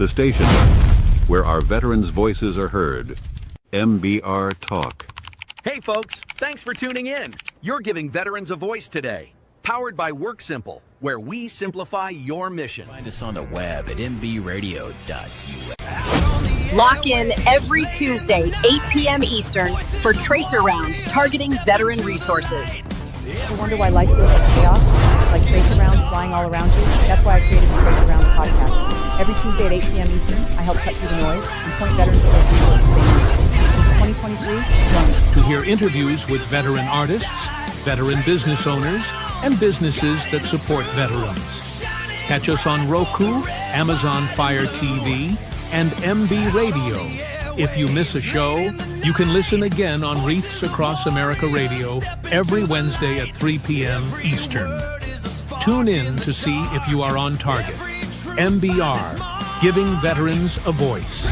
The station where our veterans' voices are heard. MBR Talk. Hey folks, thanks for tuning in. You're giving veterans a voice today. Powered by WorkSimple, where we simplify your mission. Find us on the web at mbradio.us. Lock in every Tuesday, 8 p.m. Eastern, for Tracer Rounds targeting veteran resources. You wonder why life feels like chaos, like tracer rounds flying all around you? That's why I created the Tracer Rounds podcast. Every Tuesday at 8 p.m. Eastern, I help cut through the noise and point veterans to those resources they need. Since 2023, join me. To hear interviews with veteran artists, veteran business owners, and businesses that support veterans. Catch us on Roku, Amazon Fire TV, and MB Radio. If you miss a show, you can listen again on Wreaths Across America Radio every Wednesday at 3 p.m. Eastern. Tune in to see if you are on target. MBR, giving veterans a voice.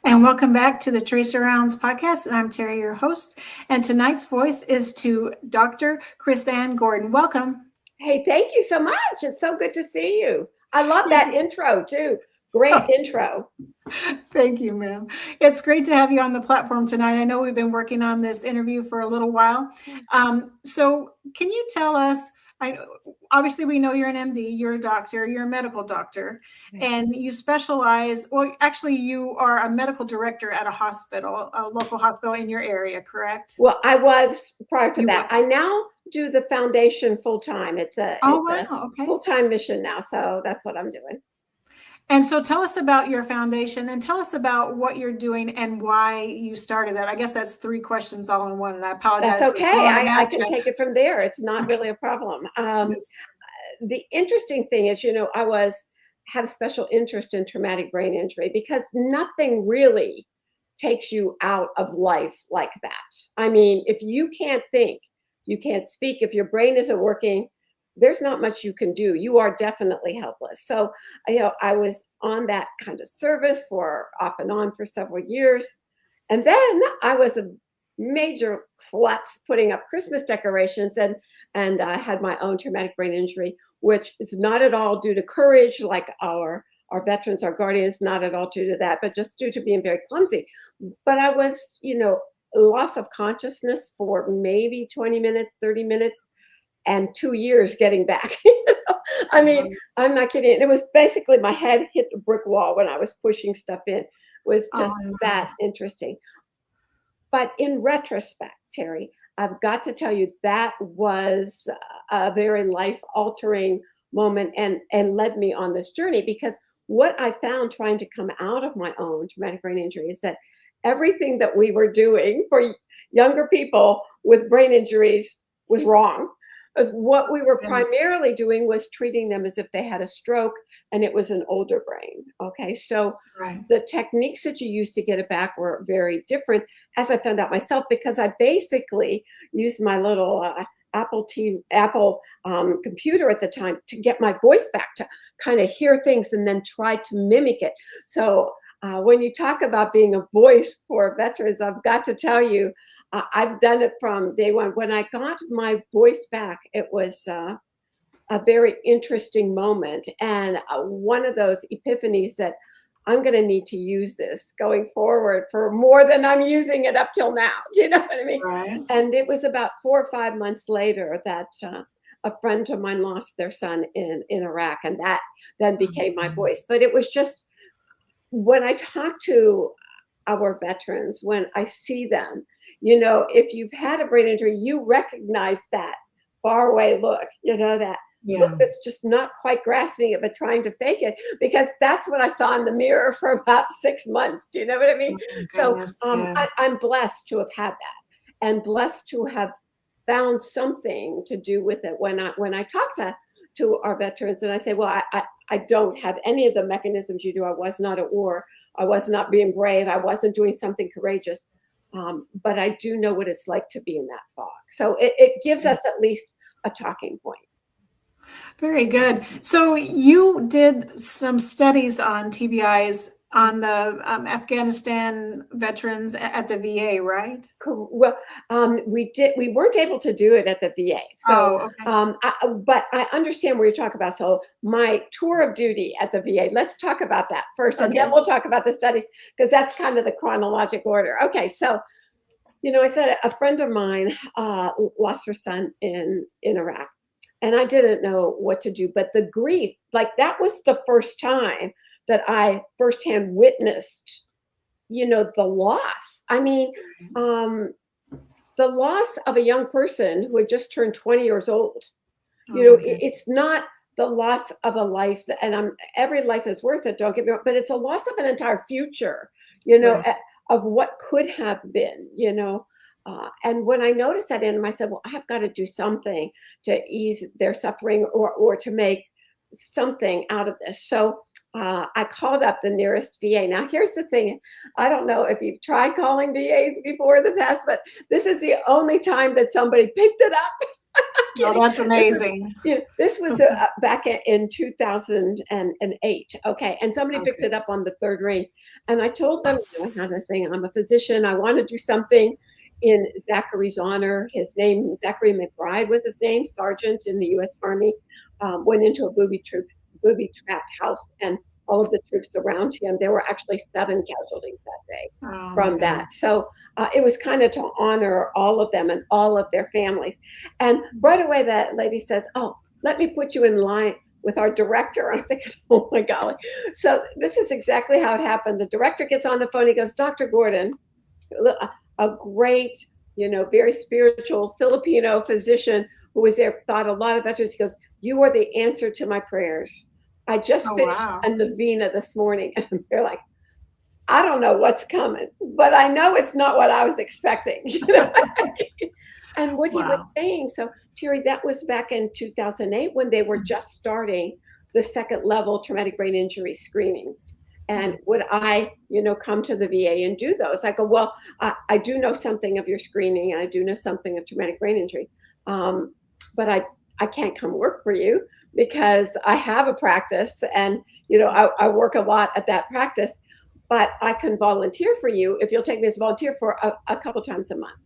And welcome back to the Tracer Rounds podcast. And I'm Terry, your host. And tonight's voice is to Dr. Chrisanne Gordon. Welcome. Hey, thank you so much. It's so good to see you. I love that intro too. Great intro. Thank you, ma'am. It's great to have you on the platform tonight. I know we've been working on this interview for a little while. So can you tell us, obviously we know you're an MD, you're a doctor, you're a medical doctor, and you specialize, well, actually you are a medical director at a hospital, a local hospital in your area, correct? Well, I was prior to that. I now do the foundation full-time. It's a full-time mission now. So that's what I'm doing. And so tell us about your foundation and tell us about what you're doing and why you started that. I guess that's 3 questions all in one, and I apologize. That's okay. I can take it from there. It's not really a problem. The interesting thing is, I had a special interest in traumatic brain injury because nothing really takes you out of life like that. I mean, if you can't think, you can't speak, if your brain isn't working, there's not much you can do. You are definitely helpless. So, I was on that kind of service for off and on for several years. And then I was a major klutz putting up Christmas decorations and I had my own traumatic brain injury, which is not at all due to courage like our veterans, our guardians, not at all due to that, but just due to being very clumsy. But I was, loss of consciousness for maybe 20 minutes, 30 minutes. And 2 years getting back. I mean, I'm not kidding. It was basically my head hit the brick wall when I was pushing stuff in. It was just that interesting. But in retrospect, Terry, I've got to tell you, that was a very life-altering moment and led me on this journey, because what I found trying to come out of my own traumatic brain injury is that everything that we were doing for younger people with brain injuries was wrong. Because what we were primarily doing was treating them as if they had a stroke and it was an older brain. Okay, so the techniques that you used to get it back were very different, as I found out myself, because I basically used my little Apple computer at the time to get my voice back, to kind of hear things and then try to mimic it. So when you talk about being a voice for veterans, I've got to tell you, I've done it from day one. When I got my voice back, it was a very interesting moment, and one of those epiphanies that I'm going to need to use this going forward for more than I'm using it up till now. Do you know what I mean? Right. And it was about 4 or 5 months later that a friend of mine lost their son in Iraq, and that then became my voice. But it was just, when I talk to our veterans, when I see them, if you've had a brain injury, you recognize that faraway look, that look that's just not quite grasping it, but trying to fake it, because that's what I saw in the mirror for about 6 months. Do you know what I mean? So I'm blessed to have had that, and blessed to have found something to do with it. When I talk to our veterans and I say, well, I don't have any of the mechanisms you do. I was not at war. I was not being brave. I wasn't doing something courageous. But I do know what it's like to be in that fog. So it gives us at least a talking point. Very good. So you did some studies on TBIs on the Afghanistan veterans at the VA, right? Well, we weren't able to do it at the VA. So, but I understand what you're talking about. So my tour of duty at the VA, let's talk about that first, and then we'll talk about the studies, because that's kind of the chronologic order. Okay. So, I said a friend of mine lost her son in Iraq, and I didn't know what to do, but the grief, like that was the first time that I firsthand witnessed, the loss. I mean, the loss of a young person who had just turned 20 years old. It's not the loss of a life, and every life is worth it, don't get me wrong, but it's a loss of an entire future, of what could have been, and when I noticed that in him, I said, well, I've got to do something to ease their suffering or to make something out of this. So I called up the nearest VA. Now, here's the thing. I don't know if you've tried calling VAs before in the past, but this is the only time that somebody picked it up. Oh, that's amazing. This was back in 2008. Okay. And somebody picked it up on the third ring. And I told them, I had this thing. I'm a physician. I want to do something in Zachary's honor. His name, Zachary McBride was his name, sergeant in the U.S. Army, went into a booby-trapped house, and all of the troops around him, there were actually 7 casualties that day from that. So it was kind of to honor all of them and all of their families. And right away, that lady says, oh, let me put you in line with our director. I'm thinking, oh my golly. So this is exactly how it happened. The director gets on the phone. He goes, Dr. Gordon, a great, very spiritual Filipino physician who was there, thought a lot of veterans. He goes, you are the answer to my prayers. I just finished a novena this morning, and they're like, I don't know what's coming, but I know it's not what I was expecting. And what he was saying, so Terry, that was back in 2008 when they were just starting the 2nd level traumatic brain injury screening. And would I, come to the VA and do those? I go, well, I do know something of your screening, and I do know something of traumatic brain injury, but I can't come work for you because I have a practice, and I work a lot at that practice. But I can volunteer for you if you'll take me as a volunteer for a couple times a month.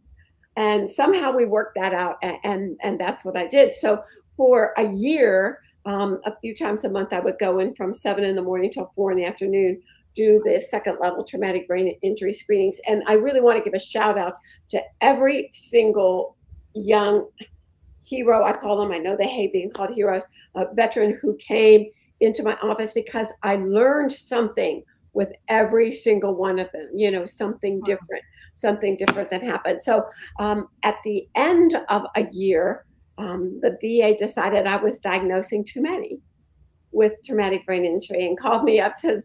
And somehow we worked that out, and that's what I did. So for a year, a few times a month, I would go in from 7 in the morning till 4 in the afternoon, do the 2nd level traumatic brain injury screenings. And I really want to give a shout out to every single young hero, I call them, I know they hate being called heroes, a veteran who came into my office, because I learned something with every single one of them, something different that happened. So at the end of a year, the VA decided I was diagnosing too many with traumatic brain injury and called me up to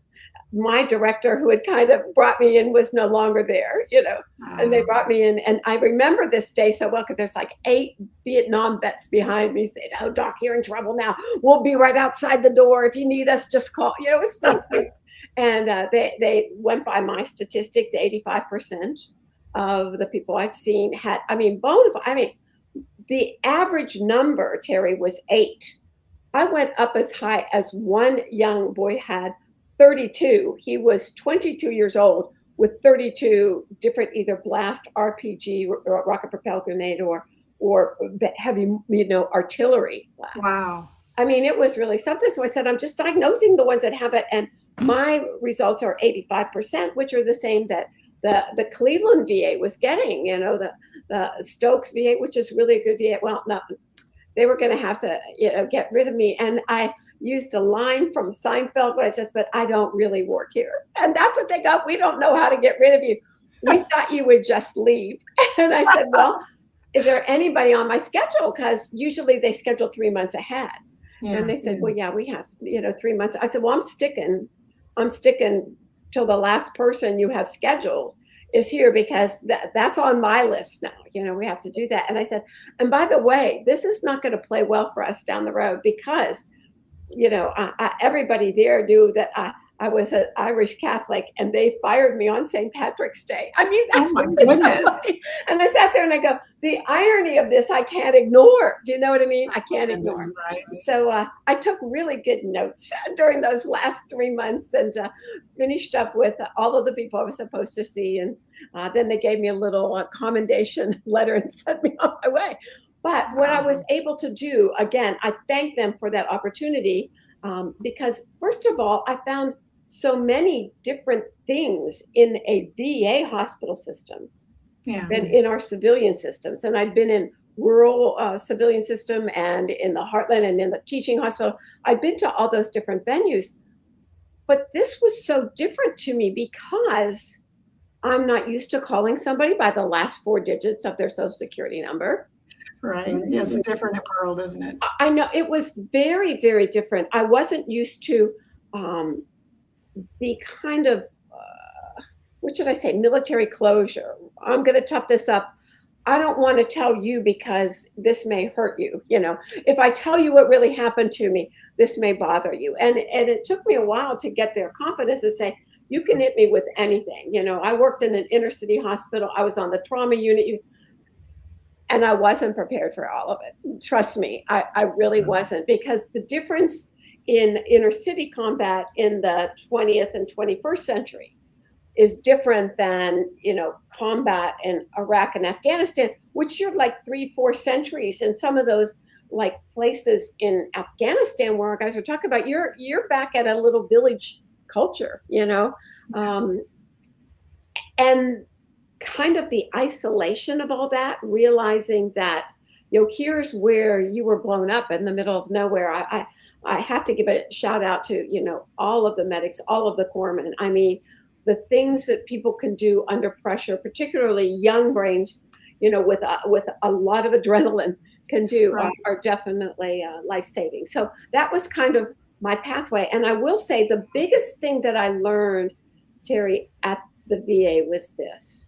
my director, who had kind of brought me in, was no longer there, and they brought me in. And I remember this day so well, because there's like 8 Vietnam vets behind me saying, oh, Doc, you're in trouble now. We'll be right outside the door. If you need us, just call. It was something. And they went by my statistics. 85% of the people I'd seen had, the average number, Terry, was 8. I went up as high as one young boy had 32. He was 22 years old with 32 different either blast, RPG, or rocket propelled grenade, or heavy, artillery blast. Wow. It was really something. So I said, I'm just diagnosing the ones that have it. And my results are 85%, which are the same that the Cleveland VA was getting, the Stokes VA, which is really a good VA. Well, no, they were going to have to, get rid of me. And I used a line from Seinfeld, but I don't really work here. And that's what they got. We don't know how to get rid of you. We thought you would just leave. And I said, well, is there anybody on my schedule? Because usually they schedule 3 months ahead. Yeah. And they said, well, yeah, we have, 3 months. I said, well, I'm sticking till the last person you have scheduled is here, because that's on my list now. We have to do that. And I said, and by the way, this is not going to play well for us down the road, because everybody there knew that I was an Irish Catholic, and they fired me on St. Patrick's Day. I mean, that's my what this goodness. is like. And I sat there and I go, the irony of this, I can't ignore. Do you know what I mean? I can't ignore. Right. So I took really good notes during those last 3 months and finished up with all of the people I was supposed to see. And then they gave me a little commendation letter and sent me on my way. But what I was able to do, again, I thank them for that opportunity because, first of all, I found so many different things in a VA hospital system than in our civilian systems. And I'd been in rural civilian system and in the heartland and in the teaching hospital. I'd been to all those different venues. But this was so different to me because I'm not used to calling somebody by the last 4 digits of their social security number. Right. It's a different world, isn't it? I know it was very, very different. I wasn't used to the kind of, what should I say, military closure. I'm going to tough this up. I don't want to tell you because this may hurt you. You know, if I tell you what really happened to me, this may bother you. And it took me a while to get their confidence to say, you can hit me with anything. You know, I worked in an inner city hospital. I was on the trauma unit. And I wasn't prepared for all of it. Trust me, I really wasn't, because the difference in inner city combat in the 20th and 21st century is different than, you know, combat in Iraq and Afghanistan, which you're like 3-4 centuries. And some of those like places in Afghanistan where our guys are talking about, you're back at a little village culture, you know, and kind of the isolation of all that, realizing that, you know, here's where you were blown up in the middle of nowhere. I have to give a shout out to, you know, all of the medics, all of the corpsmen. I mean, the things that people can do under pressure, particularly young brains, you know, with a lot of adrenaline can do are definitely life-saving. So that was kind of my pathway. And I will say the biggest thing that I learned, Terry, at the VA was this.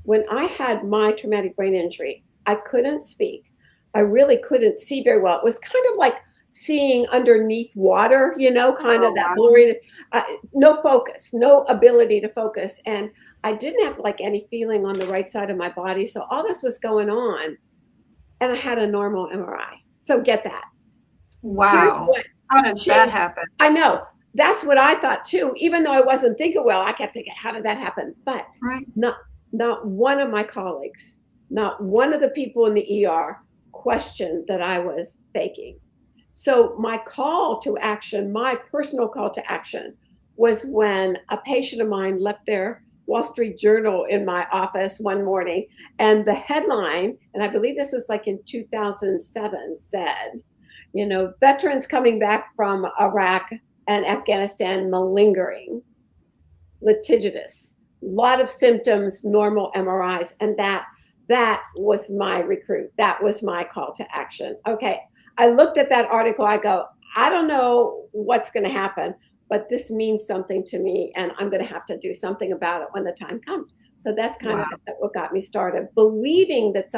When I had my traumatic brain injury, I couldn't speak. I really couldn't see very well. It was kind of like seeing underneath water, you know, kind of that blurry, no focus, no ability to focus. And I didn't have like any feeling on the right side of my body. So all this was going on and I had a normal MRI. So get that. Wow. How does that happen? I know. That's what I thought too. Even though I wasn't thinking well, I kept thinking, how did that happen? But not one of my colleagues, not one of the people in the ER questioned that I was faking. So my call to action, my personal call to action, was when a patient of mine left their Wall Street Journal in my office one morning, and the headline, and I believe this was like in 2007, said, you know, veterans coming back from Iraq and Afghanistan malingering, litigious, a lot of symptoms, normal MRIs, and that was my recruit. That was my call to action. Okay. I looked at that article. I go, I don't know what's going to happen, but this means something to me, and I'm going to have to do something about it when the time comes. So that's kind of what got me started, believing that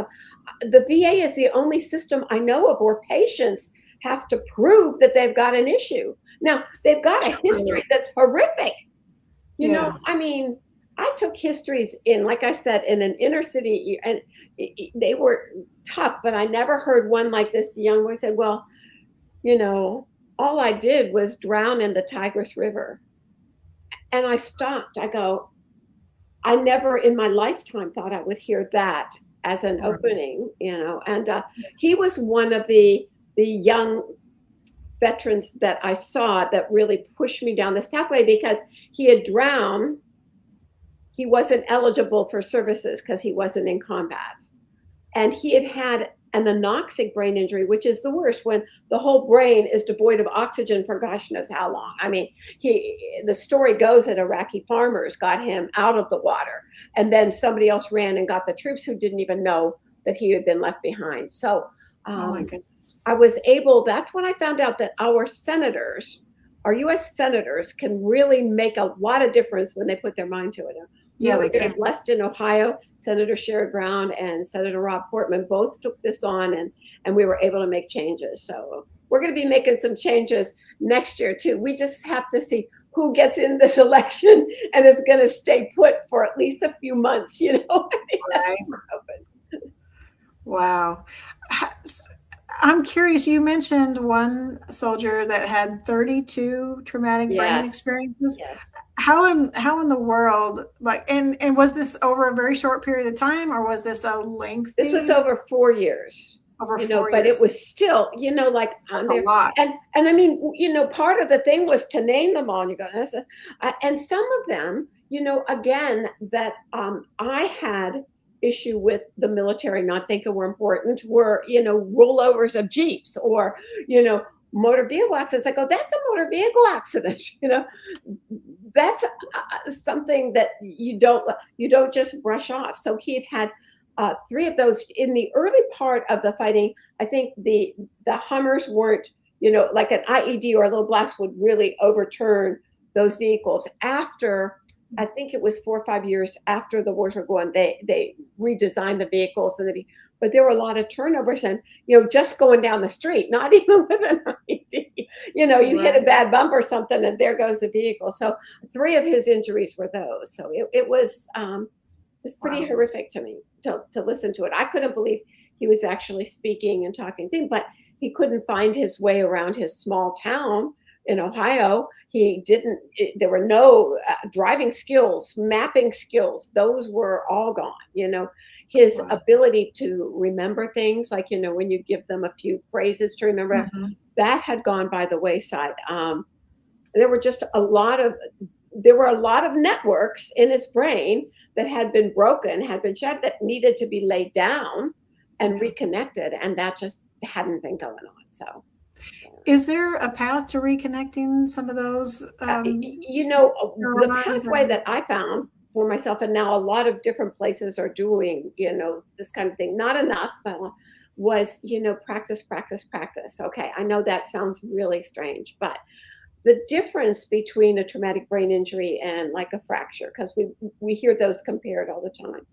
the VA is the only system I know of where patients have to prove that they've got an issue. Now, they've got a history that's horrific. You know, I mean, I took histories in, like I said, in an inner city, and they were tough, but I never heard one like this young boy said, well, you know, all I did was drown in the Tigris River. And I stopped. I go, I never in my lifetime thought I would hear that as an opening, you know. And he was one of the young veterans that I saw that really pushed me down this pathway, because he had drowned. He wasn't eligible for services because he wasn't in combat. And he had had an anoxic brain injury, which is the worst, when the whole brain is devoid of oxygen for gosh knows how long. I mean, the story goes that Iraqi farmers got him out of the water, and then somebody else ran and got the troops who didn't even know that he had been left behind. So oh my goodness. I was able, that's when I found out that our senators, our US senators, can really make a lot of difference when they put their mind to it. Yeah, they they're can. blessed in Ohio. Senator Sherrod Brown and Senator Rob Portman both took this on, and we were able to make changes. So we're going to be making some changes next year too. We just have to see who gets in this election and is going to stay put for at least a few months, you know. I mean, that's more open. Wow. I'm curious, you mentioned one soldier that had 32 traumatic brain experiences. Yes. How in the world, like, and was this over a very short period of time, or was this a lengthy? This was over 4 years. Over 4 years. But it was still, like on there. A lot. And I mean, part of the thing was to name them all. And you go, and some of them, again, that I had issue with the military not thinking were important were, rollovers of Jeeps or, motor vehicle accidents. I go, that's a motor vehicle accident. That's something that you don't just brush off. So he had 3 of those in the early part of the fighting. I think the Hummers weren't, like an IED or a little blast would really overturn those vehicles. After, I think it was 4 or 5 years after the wars were going, they redesigned the vehicles, but there were a lot of turnovers and, just going down the street, not even with an IED, you hit a bad bump or something and there goes the vehicle. So 3 of his injuries were those. So it was pretty horrific to me to listen to it. I couldn't believe he was actually speaking and talking things, but he couldn't find his way around his small town in Ohio. There were no driving skills, mapping skills. Those were all gone, his ability to remember things, like, when you give them a few phrases to remember, that had gone by the wayside. There were a lot of networks in his brain that had been broken, had been shed, that needed to be laid down and reconnected. And that just hadn't been going on. So is there a path to reconnecting some of those? The pathway that I found for myself, and now a lot of different places are doing, this kind of thing, not enough, but was, practice. Okay, I know that sounds really strange, but the difference between a traumatic brain injury and like a fracture, because we hear those compared all the time,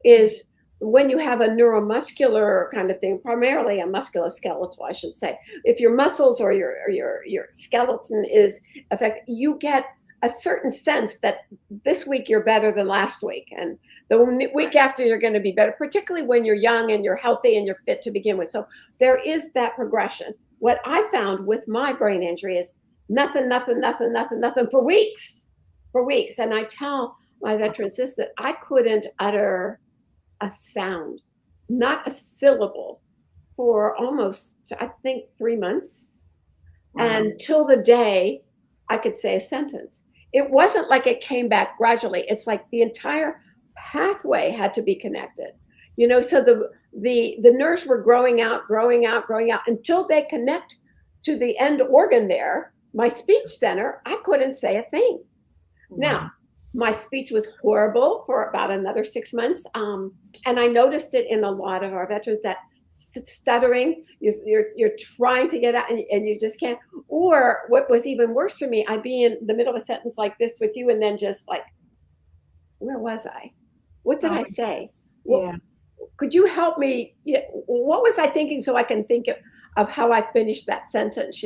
is when you have a neuromuscular kind of thing, primarily a musculoskeletal, I should say, if your muscles or your skeleton is affected, you get a certain sense that this week you're better than last week. And the week after you're going to be better, particularly when you're young and you're healthy and you're fit to begin with. So there is that progression. What I found with my brain injury is nothing for weeks. And I tell my veterans this, that I couldn't utter a sound, not a syllable, for almost, I think, 3 months. Until the day I could say a sentence. It wasn't like it came back gradually. It's like the entire pathway had to be connected. So the nerves were growing out until they connect to the end organ there, my speech center. I couldn't say a thing. Now, my speech was horrible for about another 6 months. And I noticed it in a lot of our veterans, that stuttering, you're trying to get out and you just can't. Or what was even worse for me, I'd be in the middle of a sentence like this with you and then just like, where was I? What did I say? Could you help me? What was I thinking, so I can think of how I finished that sentence,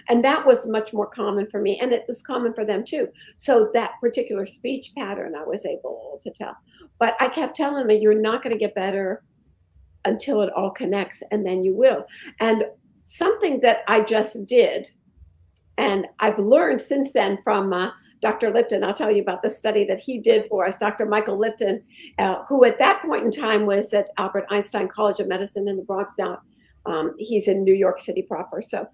And that was much more common for me, and it was common for them too. So that particular speech pattern I was able to tell. But I kept telling them, you're not going to get better until it all connects, and then you will. And something that I just did, and I've learned since then from Dr. Lipton, I'll tell you about the study that he did for us, Dr. Michael Lipton, who at that point in time was at Albert Einstein College of Medicine in the Bronx. Now he's in New York City proper. So,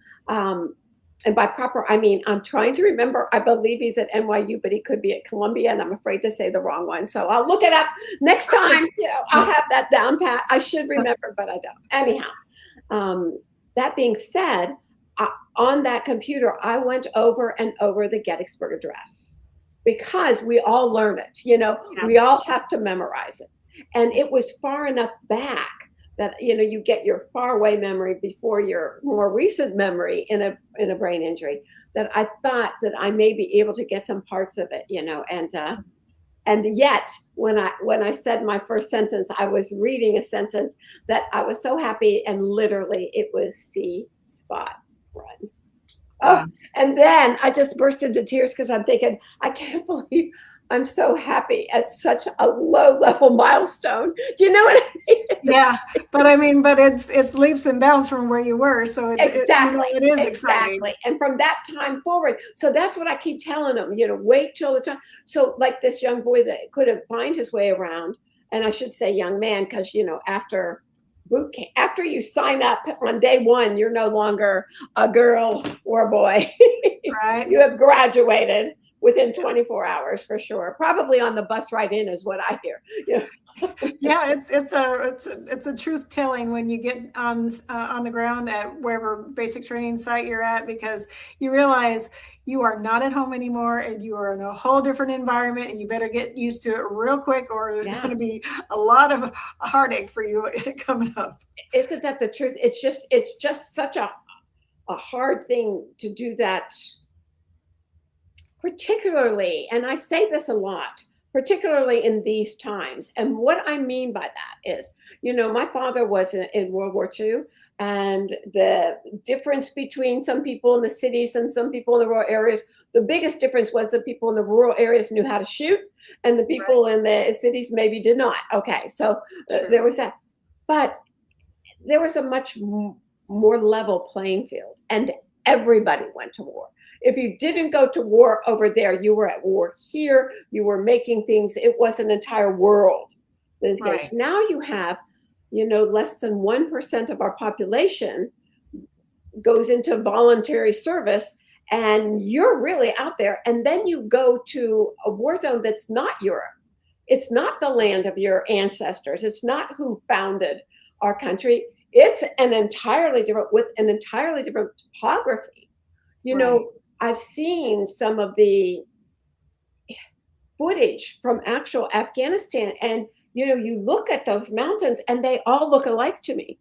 and by proper, I mean, I'm trying to remember, I believe he's at NYU, but he could be at Columbia, and I'm afraid to say the wrong one. So I'll look it up next time. I'll have that down pat. I should remember, but I don't. Anyhow, that being said, on that computer, I went over and over the Gettysburg Address, because we all learn it, we all have to memorize it. And it was far enough back that, you get your faraway memory before your more recent memory in a brain injury, that I thought that I may be able to get some parts of it, and yet when I said my first sentence, I was reading a sentence that I was so happy, and literally it was see, spot, run. Oh, and then I just burst into tears because I'm thinking, I can't believe I'm so happy at such a low level milestone. Do you know what I mean? Yeah, but I mean, but it's leaps and bounds from where you were, so Exactly. it is exciting. And from that time forward, so that's what I keep telling them, wait till the time. So like this young boy that couldn't find his way around, and I should say young man, because after boot camp, after you sign up on day one, you're no longer a girl or a boy. Right. You have graduated within 24 hours for sure. Probably on the bus ride in is what I hear. Yeah, it's a truth telling when you get on the ground at wherever basic training site you're at, because you realize you are not at home anymore and you are in a whole different environment, and you better get used to it real quick, or there's going to be a lot of heartache for you coming up. Isn't that the truth? It's just such a hard thing to do that, particularly, and I say this a lot, particularly in these times. And what I mean by that is, my father was in World War II, and the difference between some people in the cities and some people in the rural areas, the biggest difference was the people in the rural areas knew how to shoot, and the people in the cities maybe did not. Okay, so there was that. But there was a much more level playing field, and everybody went to war. If you didn't go to war over there, you were at war here, you were making things, it was an entire world. Right. Now you have, less than 1% of our population goes into voluntary service, and you're really out there. And then you go to a war zone that's not Europe. It's not the land of your ancestors. It's not who founded our country. It's an entirely different, with an entirely different topography. Right. I've seen some of the footage from actual Afghanistan, and you look at those mountains and they all look alike to me.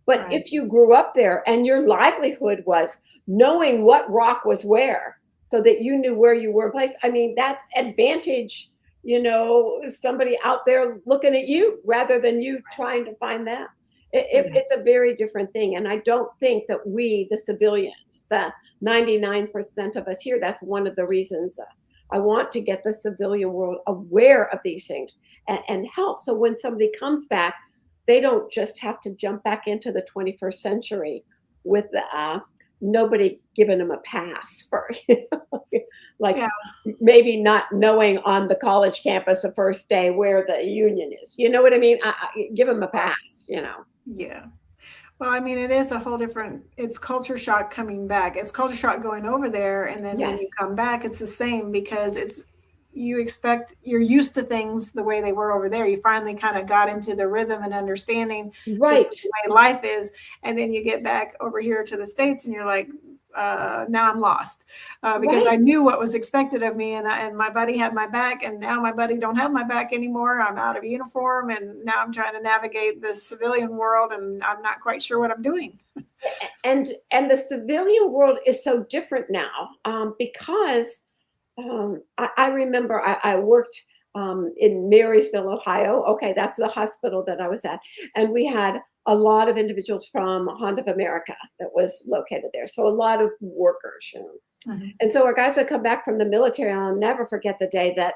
But right. If you grew up there and your livelihood was knowing what rock was where, so that you knew where you were placed, I mean, that's advantage, somebody out there looking at you rather than you trying to find them. It's a very different thing. And I don't think that we, the civilians, the 99% of us here, that's one of the reasons I want to get the civilian world aware of these things and help. So when somebody comes back, they don't just have to jump back into the 21st century with nobody giving them a pass for, maybe not knowing on the college campus the first day where the union is. You know what I mean? I give them a pass, Yeah. Well, I mean, it is a whole different, it's culture shock coming back. It's culture shock going over there. And then when you come back, it's the same, because you're used to things the way they were over there. You finally kind of got into the rhythm and understanding right. This is the way life is. And then you get back over here to the States and you're like, now I'm lost because right. I knew what was expected of me, and my buddy had my back, and now my buddy don't have my back anymore. I'm out of uniform, and now I'm trying to navigate the civilian world, and I'm not quite sure what I'm doing. And the civilian world is so different now because I remember I worked in Marysville, Ohio. Okay, that's the hospital that I was at, and we had a lot of individuals from Honda of America that was located there. So a lot of workers, Mm-hmm. And so our guys would come back from the military, and I'll never forget the day that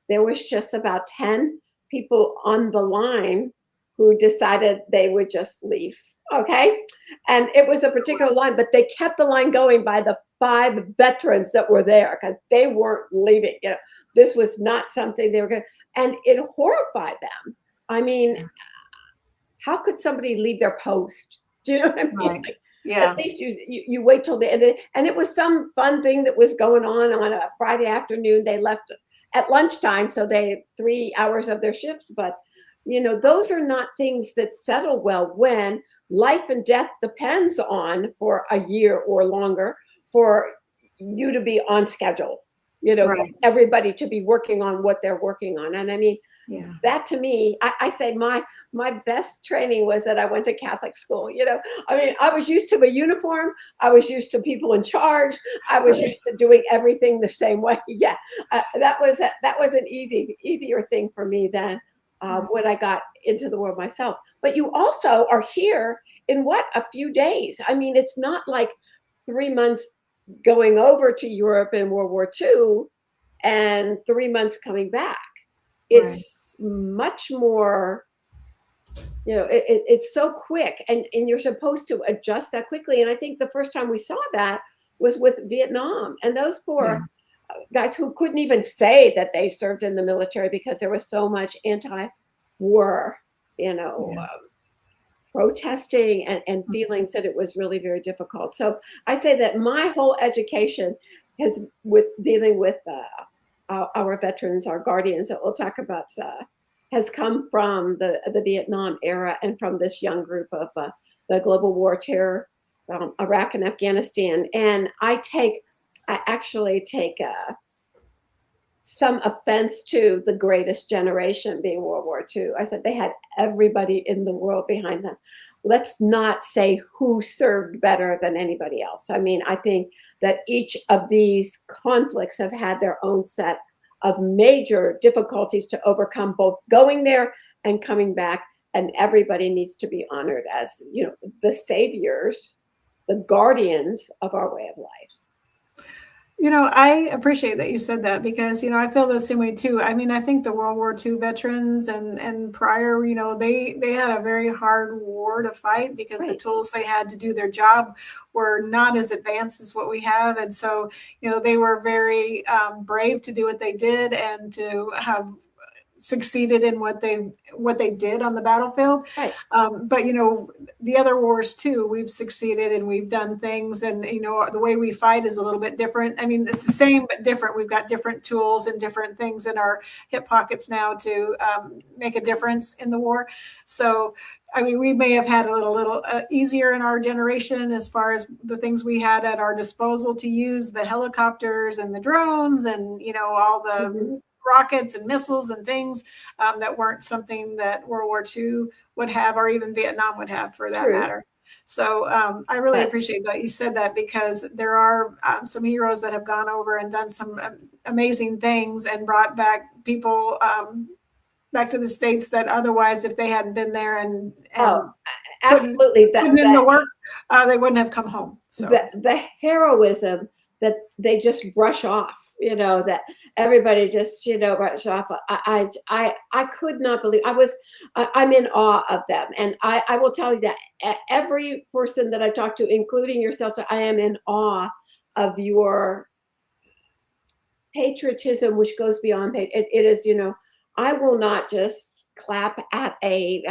there was just about 10 people on the line who decided they would just leave. Okay. And it was a particular line, but they kept the line going by the 5 veterans that were there because they weren't leaving. This was not something they were going to, and it horrified them. I mean, how could somebody leave their post? Do you know what I mean? Right. Like, yeah. At least you wait till the end. And it was some fun thing that was going on a Friday afternoon. They left at lunchtime, so they had 3 hours of their shift. But, those are not things that settle well when life and death depends on, for a year or longer, for you to be on schedule, right. Everybody to be working on what they're working on. And I mean, that to me, I say my best training was that I went to Catholic school. I mean, I was used to a uniform. I was used to people in charge. I was used to doing everything the same way. Yeah, that was an easier thing for me than when I got into the world myself. But you also are here in a few days. I mean, it's not like 3 months going over to Europe in World War II and 3 months coming back. It's much more, it's so quick, and you're supposed to adjust that quickly. And I think the first time we saw that was with Vietnam, and those poor guys who couldn't even say that they served in the military because there was so much anti-war, protesting and feelings that it was really very difficult. So I say that my whole education has with dealing with our veterans, our guardians that we'll talk about, has come from the Vietnam era and from this young group of the global war terror, Iraq and Afghanistan. And I actually take some offense to the greatest generation being World War II. I said they had everybody in the world behind them. Let's not say who served better than anybody else. I mean, I think that each of these conflicts have had their own set of major difficulties to overcome, both going there and coming back. And everybody needs to be honored as, the saviors, the guardians of our way of life. I appreciate that you said that, because, I feel the same way too. I mean, I think the World War II veterans and prior, they had a very hard war to fight because the tools they had to do their job were not as advanced as what we have. And so, they were very brave to do what they did and to have succeeded in what they did on the battlefield. But the other wars too, we've succeeded and we've done things, and the way we fight is a little bit different. I mean, it's the same but different. We've got different tools and different things in our hip pockets now to make a difference in the war. So I mean, we may have had a little easier in our generation as far as the things we had at our disposal to use, the helicopters and the drones and all the rockets and missiles and things that weren't something that World War II would have, or even Vietnam would have, for that matter. So I really appreciate that you said that, because there are some heroes that have gone over and done some amazing things and brought back people back to the States that otherwise, if they hadn't been there and absolutely put in the work, they wouldn't have come home. So the heroism that they just brush off, that everybody just, brush off. I could not believe. I'm in awe of them. And I will tell you that every person that I talk to, including yourself, I am in awe of your patriotism, which goes beyond it is, I will not just clap at a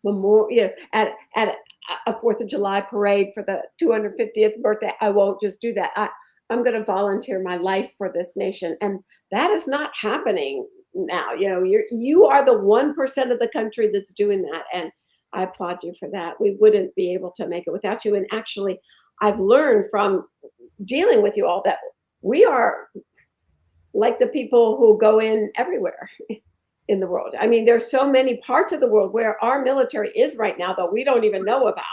memorial, at a 4th of July parade for the 250th birthday. I won't just do that. I'm going to volunteer my life for this nation. And that is not happening now. You are the 1% of the country that's doing that. And I applaud you for that. We wouldn't be able to make it without you. And actually, I've learned from dealing with you all that we are like the people who go in everywhere in the world. I mean, there's so many parts of the world where our military is right now that we don't even know about.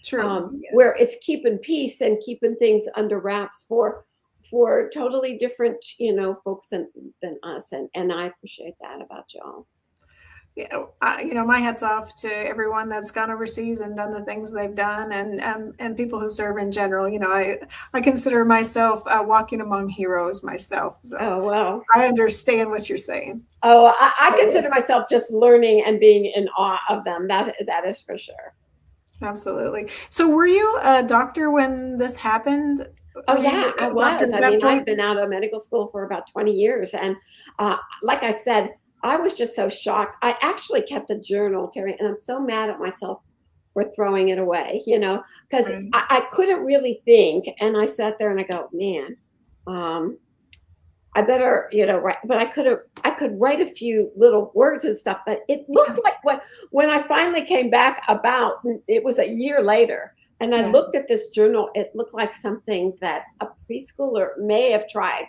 True. Where it's keeping peace and keeping things under wraps for totally different, folks than us. And I appreciate that about y'all. My hat's off to everyone that's gone overseas and done the things they've done, and people who serve in general. I consider myself walking among heroes myself. So wow. I understand what you're saying. I consider myself just learning and being in awe of them. That is for sure. Absolutely. So were you a doctor when this happened? Oh, yeah, I was. I mean, I've been out of medical school for about 20 years. And like I said, I was just so shocked. I actually kept a journal, Terry, and I'm so mad at myself for throwing it away, because I couldn't really think. And I sat there and I go, man, I better, write. But I could write a few little words and stuff. But it looked like when I finally came back it was a year later. And I looked at this journal, it looked like something that a preschooler may have tried,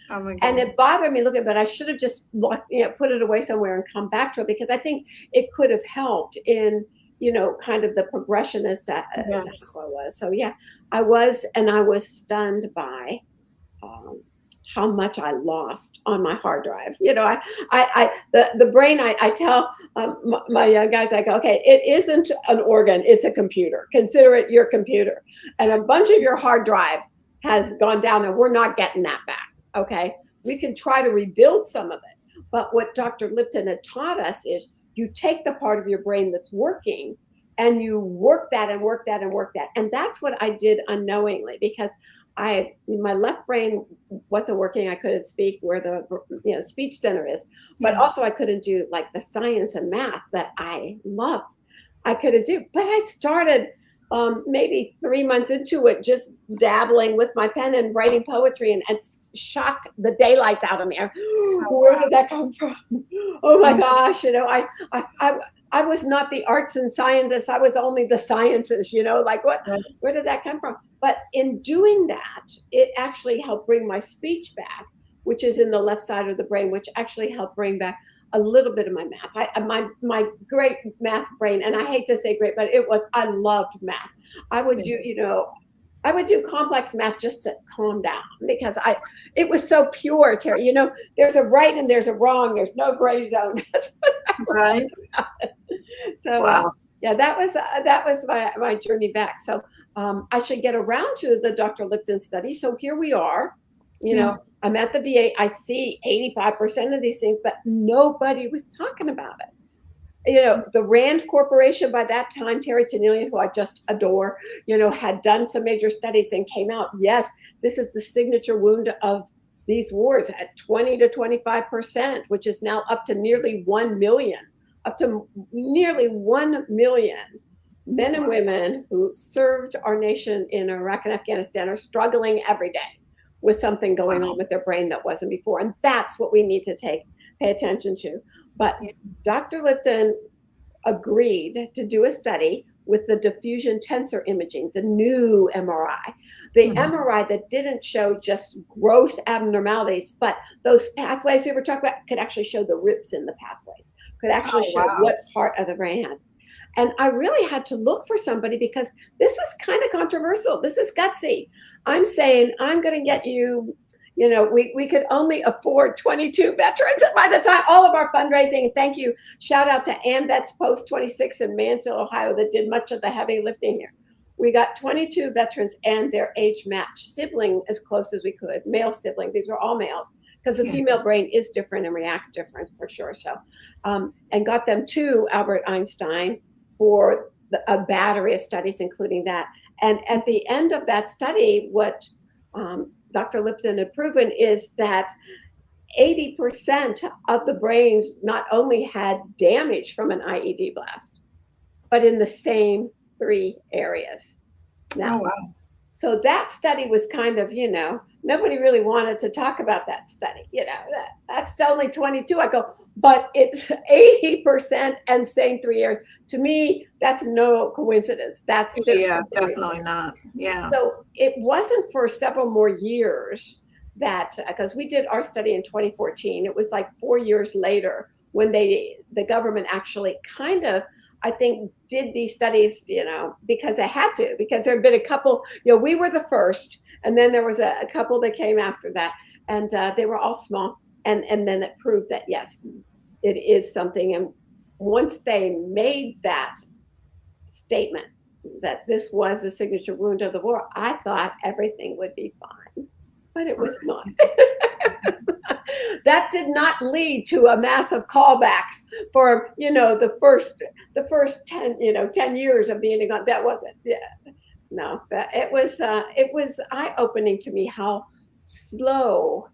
Oh my and it bothered me looking, but I should have just put it away somewhere and come back to it, because I think it could have helped in, kind of the progression as to who I was. So yeah, I was stunned by how much I lost on my hard drive. The brain, I tell my young guys, I go, okay, it isn't an organ, it's a computer. Consider it your computer. And a bunch of your hard drive has gone down and we're not getting that back, okay? We can try to rebuild some of it. But what Dr. Lipton had taught us is you take the part of your brain that's working and you work that and work that and work that. And that's what I did unknowingly, because my left brain wasn't working. I couldn't speak where the speech center is, but also I couldn't do like the science and math that I love. I couldn't do, but I started maybe 3 months into it, just dabbling with my pen and writing poetry, and shocked the daylights out of me. Where did that come from? Oh my gosh. I was not the arts and scientists. I was only the sciences, like where did that come from? But in doing that, it actually helped bring my speech back, which is in the left side of the brain, which actually helped bring back a little bit of my math. My great math brain, and I hate to say great, but I loved math. I would do complex math just to calm down, because it was so pure, Terry. There's a right and there's a wrong. There's no gray zone. That's what I So wow. That was my journey back. So I should get around to the Dr. Lipton study. So here we are. I'm at the VA. I see 85% of these things, but nobody was talking about it. The Rand Corporation by that time, Terry Tennillian, who I just adore, had done some major studies and came out, yes, this is the signature wound of these wars at 20 to 25%, which is now up to nearly 1 million. Up to nearly 1 million men and women who served our nation in Iraq and Afghanistan are struggling every day with something going on with their brain that wasn't before. And that's what we need to pay attention to. But Dr. Lipton agreed to do a study with the diffusion tensor imaging, the new MRI. The MRI that didn't show just gross abnormalities, but those pathways we were talking about could actually show the rips in the pathways, could actually show what part of the brain had. And I really had to look for somebody, because this is kind of controversial. This is gutsy. I'm saying, I'm going to get you, we could only afford 22 veterans by the time all of our fundraising. And thank you. Shout out to AMVETS Post 26 in Mansfield, Ohio, that did much of the heavy lifting here. We got 22 veterans and their age match sibling as close as we could, male sibling. These were all males, because the female brain is different and reacts different for sure. So, and got them to Albert Einstein for a battery of studies, including that. And at the end of that study, what Dr. Lipton had proven is that 80% of the brains not only had damage from an IED blast, but in the same 3 areas. Now, so that study was kind of, nobody really wanted to talk about that study. That's only 22. I go, but it's 80% and same 3 years. To me, that's no coincidence. That's definitely not. Yeah. So it wasn't for several more years that, because we did our study in 2014. It was like 4 years later when the government actually kind of, I think, did these studies, because they had to, because there had been a couple, we were the first, and then there was a couple that came after that, and they were all small. And then it proved that, yes, it is something. And once they made that statement that this was a signature wound of the war, I thought everything would be fine, but it was not. That did not lead to a massive callbacks for, the first 10 years of being gone. That wasn't, no, it was eye-opening to me how slow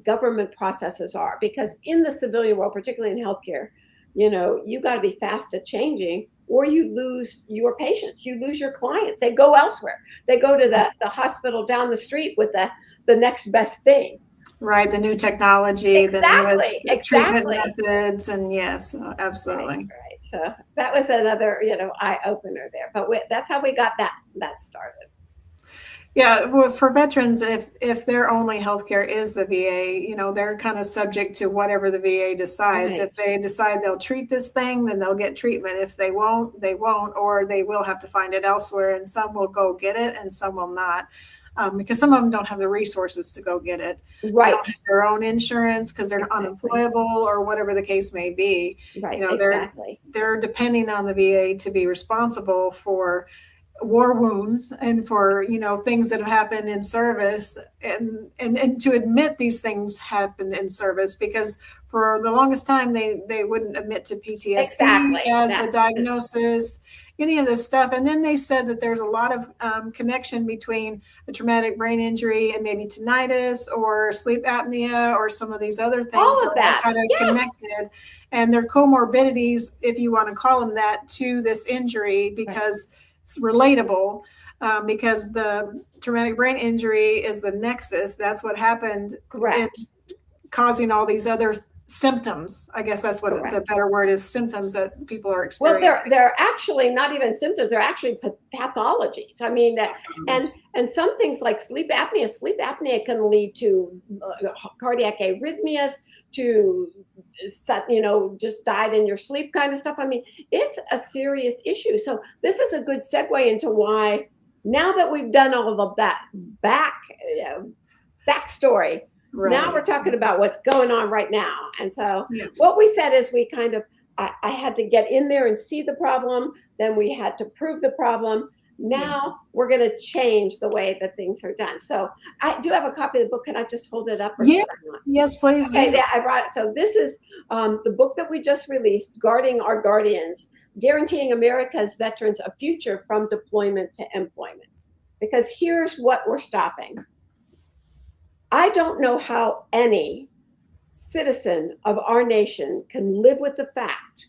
government processes are, because in the civilian world, particularly in healthcare, you got to be fast at changing, or you lose your patients, you lose your clients. They go elsewhere. They go to the hospital down the street with the next best thing. Right, the new technology, exactly, the newest treatment methods, and yes, absolutely. Right. So that was another, eye opener there. But that's how we got that started. Yeah, well, for veterans, if their only healthcare is the VA, they're kind of subject to whatever the VA decides. Right. If they decide they'll treat this thing, then they'll get treatment. If they won't, they won't, or they will have to find it elsewhere. And some will go get it, and some will not. because some of them don't have the resources to go get it. Right. They don't have their own insurance because they're Exactly. unemployable or whatever the case may be. Right. You know, Exactly. they're depending on the VA to be responsible for war wounds and for, you know, things that have happened in service, and to admit these things happened in service, because for the longest time they wouldn't admit to PTSD as a diagnosis, any of this stuff. And then they said that there's a lot of connection between a traumatic brain injury and maybe tinnitus or sleep apnea or some of these other things. All of that, kind of connected, and their comorbidities, if you want to call them that, to this injury, because it's relatable, because the traumatic brain injury is the nexus. That's what happened. Correct. Causing all these other symptoms. I guess that's what the better word is, symptoms that people are experiencing. Well, they're actually not even symptoms. They're actually pathologies. I mean, and some things like sleep apnea can lead to cardiac arrhythmias, to, you know, just died in your sleep kind of stuff. I mean, it's a serious issue. So this is a good segue into why, now that we've done all of that backstory, now we're talking about what's going on right now. And so what we said is we kind of, I had to get in there and see the problem. Then we had to prove the problem. Now we're going to change the way that things are done. So I do have a copy of the book. Can I just hold it up? Yes, please. Okay, yeah, I brought it. So this is the book that we just released, Guarding Our Guardians, Guaranteeing America's Veterans a Future from Deployment to Employment. Because here's what we're stopping. I don't know how any citizen of our nation can live with the fact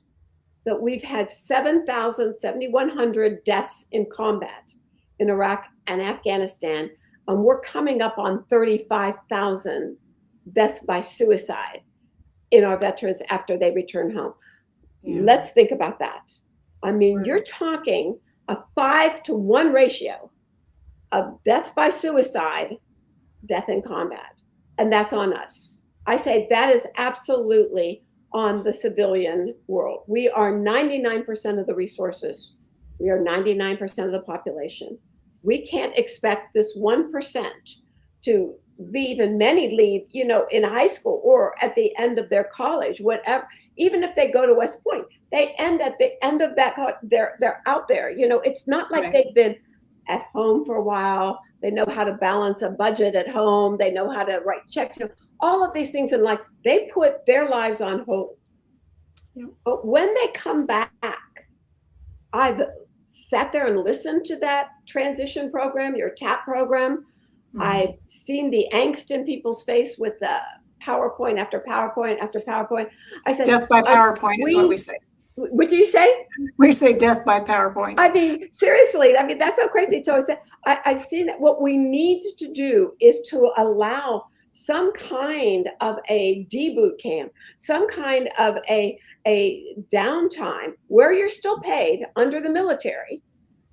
that we've had 7,100 deaths in combat in Iraq and Afghanistan, and we're coming up on 35,000 deaths by suicide in our veterans after they return home. Let's think about that. I mean, you're talking a 5-to-1 ratio of deaths by suicide, death in combat, and that's on us. I say that is absolutely on the civilian world. We are 99% of the resources. We are 99% of the population. We can't expect this 1% to leave, and many leave, you know, in high school or at the end of their college, whatever. Even if they go to West Point, they end at the end of that. They're out there. You know, it's not like they've been at home for a while. They know how to balance a budget at home. They know how to write checks. You know, all of these things in life, they put their lives on hold. But when they come back, I've sat there and listened to that transition program, your TAP program. I've seen the angst in people's face with the PowerPoint after PowerPoint after PowerPoint. I said, death by PowerPoint is what we say. What do you say? We say death by PowerPoint. I mean, seriously, I mean, that's so crazy. So I said, I've seen that what we need to do is to allow some kind of a deboot camp, some kind of a downtime where you're still paid under the military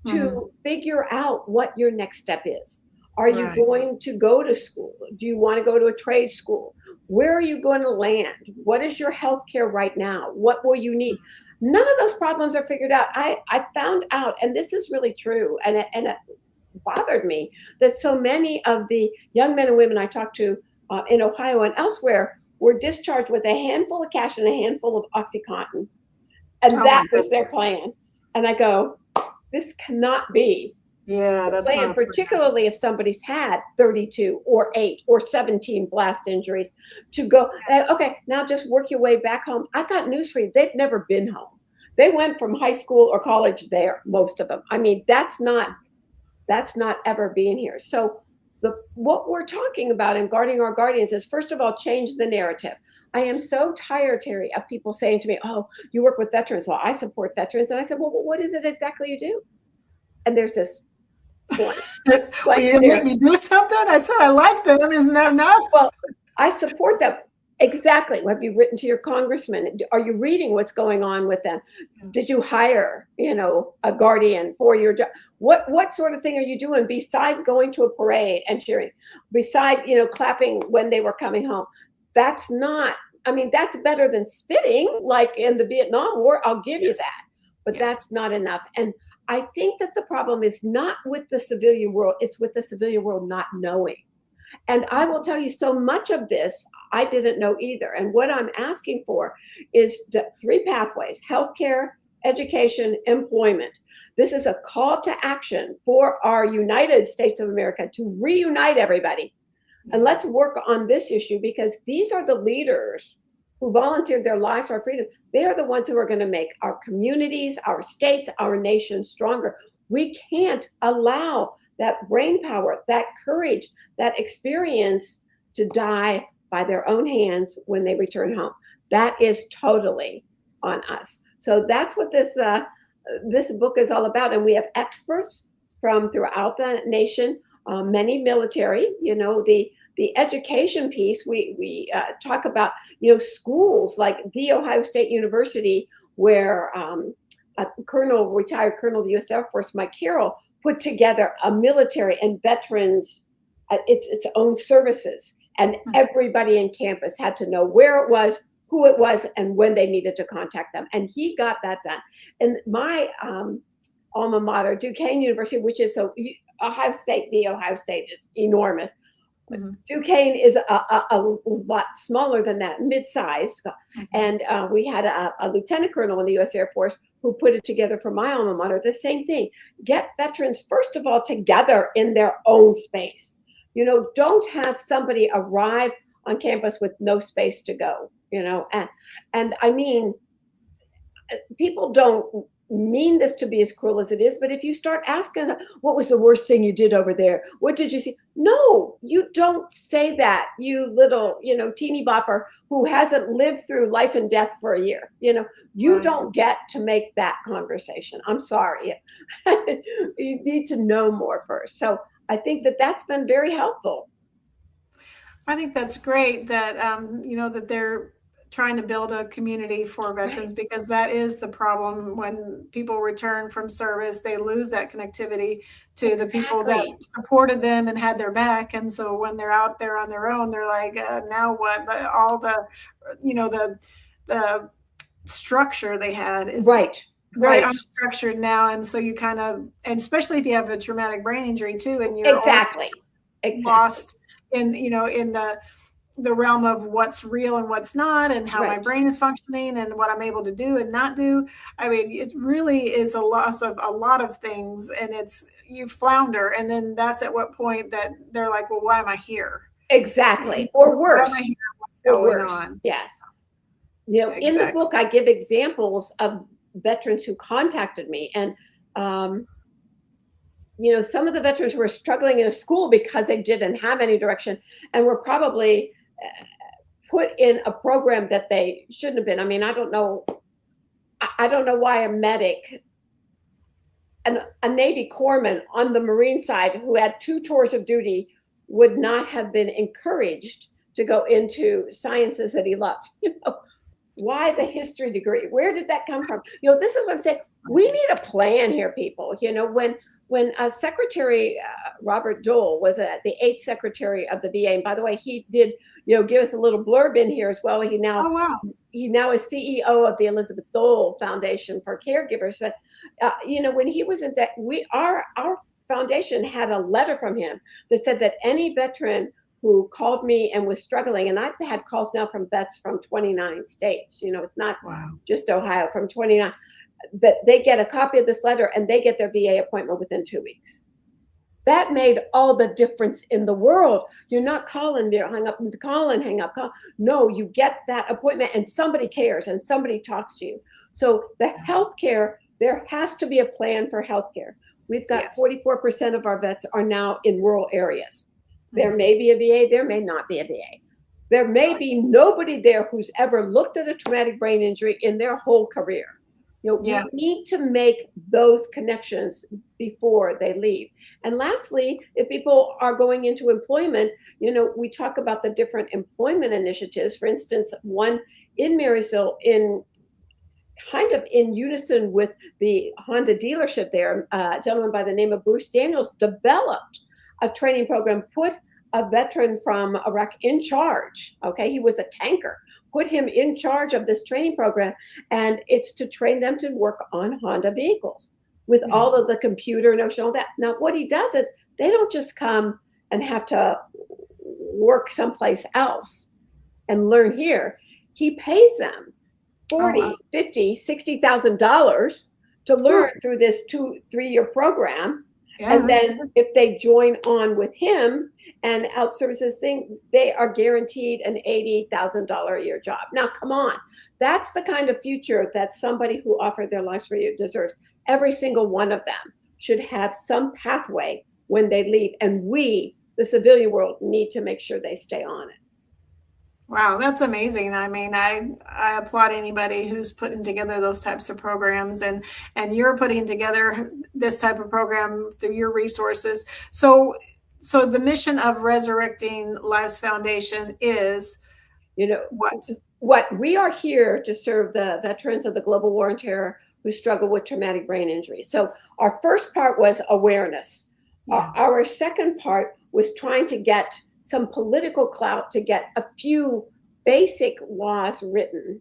to figure out what your next step is. Are you going to go to school? Do you want to go to a trade school? Where are you going to land? What is your health care right now? What will you need? None of those problems are figured out. I found out, and this is really true, and it bothered me, that so many of the young men and women I talked to in Ohio and elsewhere were discharged with a handful of cash and a handful of OxyContin. And that was their plan. And I go, this cannot be. Yeah, that's not particularly if somebody's had 32 or 8 or 17 blast injuries, to go, okay, now just work your way back home. I got news for you. They've never been home. They went from high school or college there, most of them. I mean, that's not ever being here. So what we're talking about in Guarding Our Guardians is, first of all, change the narrative. I am so tired, Terry, of people saying to me, oh, you work with veterans. Well, I support veterans. And I said, well, what is it exactly you do? And there's this point. Well, you didn't make me do something? I said I like them. Isn't that enough? Well, I support them. Exactly. Have you written to your congressman? Are you reading what's going on with them? Did you hire, a guardian for your job? What sort of thing are you doing besides going to a parade and cheering? Besides, clapping when they were coming home? That's better than spitting like in the Vietnam War. I'll give you that. but that's not enough. And I think that the problem is not with the civilian world, it's with the civilian world not knowing. And I will tell you, so much of this I didn't know either. And what I'm asking for is 3 pathways: healthcare, education, employment. This is a call to action for our United States of America to reunite everybody. And let's work on this issue, because these are the leaders who volunteered their lives for our freedom. They are the ones who are going to make our communities, our states, our nation stronger. We can't allow that brain power, that courage, that experience to die by their own hands when they return home. That is totally on us. So that's what this book is all about. And we have experts from throughout the nation, many military. The education piece, we talk about, schools like The Ohio State University, where a retired colonel of the U.S. Air Force, Mike Carroll, put together a military and veterans, its own services. And everybody in campus had to know where it was, who it was, and when they needed to contact them. And he got that done. And my alma mater, Duquesne University, which is Ohio State, the Ohio State is enormous. Duquesne is a lot smaller than that, mid-sized. And we had a lieutenant colonel in the U.S. Air Force who put it together for my alma mater. The same thing. Get veterans, first of all, together in their own space. Don't have somebody arrive on campus with no space to go, and I mean, people don't mean this to be as cruel as it is, but if you start asking, what was the worst thing you did over there? What did you see? No, you don't say that, you little, teeny bopper who hasn't lived through life and death for a year. You don't get to make that conversation. I'm sorry. You need to know more first. So I think that that's been very helpful. I think that's great that, that they're trying to build a community for veterans, because that is the problem. When people return from service, they lose that connectivity to the people that supported them and had their back. And so when they're out there on their own, they're like, now what? All the structure they had is very unstructured now. And so you kind of, and especially if you have a traumatic brain injury too, and you're lost in, in the realm of what's real and what's not, and how my brain is functioning and what I'm able to do and not do. I mean, it really is a loss of a lot of things, and you flounder. And then that's at what point that they're like, well, why am I here? Exactly. Or worse. Why am I here? What's going on? Yes. In the book, I give examples of veterans who contacted me, and some of the veterans were struggling in a school because they didn't have any direction and were probably put in a program that they shouldn't have been. I mean, I don't know why a medic, a Navy corpsman on the Marine side who had 2 tours of duty would not have been encouraged to go into sciences that he loved. Why the history degree? Where did that come from? This is what I'm saying. We need a plan here, people. When Secretary Robert Dole was the 8th Secretary of the VA, and by the way, he did, give us a little blurb in here as well. He now is CEO of the Elizabeth Dole Foundation for Caregivers. But when he was in that, our foundation had a letter from him that said that any veteran who called me and was struggling, and I've had calls now from vets from 29 states. It's not just Ohio, from 29. That they get a copy of this letter and they get their VA appointment within 2 weeks. That made all the difference in the world. You're not calling, you're hung up, call and hang up, call. No, you get that appointment and somebody cares and somebody talks to you. So the healthcare, there has to be a plan for healthcare. We've got 44% of our vets are now in rural areas. There may be a VA, there may not be a VA. There may be nobody there who's ever looked at a traumatic brain injury in their whole career. We need to make those connections before they leave. And lastly, if people are going into employment, we talk about the different employment initiatives. For instance, one in Marysville, in unison with the Honda dealership there, a gentleman by the name of Bruce Daniels developed a training program, put a veteran from Iraq in charge. Okay, he was a tanker, put him in charge of this training program, and it's to train them to work on Honda vehicles with all of the computer notion, all that. Now, what he does is they don't just come and have to work someplace else and learn here. He pays them $40,000, $50,000, $60,000 to learn through this 2-3 year program. And then if they join on with him and outsource this thing, they are guaranteed an $80,000 a year job. Now, come on. That's the kind of future that somebody who offered their lives for you deserves. Every single one of them should have some pathway when they leave. And we, the civilian world, need to make sure they stay on it. Wow, that's amazing. I mean, I applaud anybody who's putting together those types of programs, and you're putting together this type of program through your resources. So the mission of Resurrecting Lives Foundation is, what we are here to serve the veterans of the global war and terror who struggle with traumatic brain injury. So our first part was awareness. Our second part was trying to get some political clout to get a few basic laws written,